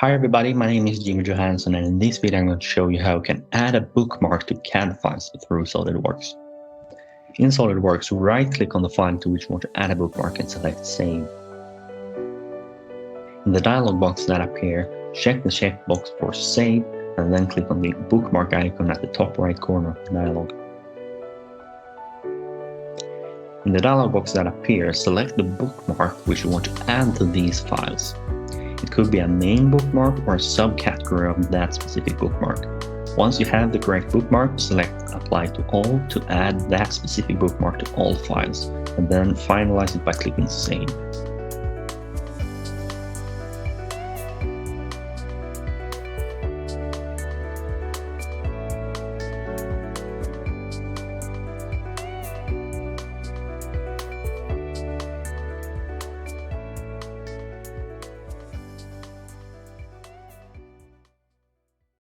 Hi everybody, my name is Jimmy Johansson, and in this video I'm going to show you how you can add a bookmark to CAD files through SOLIDWORKS. In SOLIDWORKS, right-click on the file to which you want to add a bookmark and select Save. In the dialog box that appears, check the checkbox for Save and then click on the bookmark icon at the top right corner of the dialog. In the dialog box that appears, select the bookmark which you want to add to these files. It could be a main bookmark or a subcategory of that specific bookmark. Once you have the correct bookmark, select Apply to All to add that specific bookmark to all files, and then finalize it by clicking Save.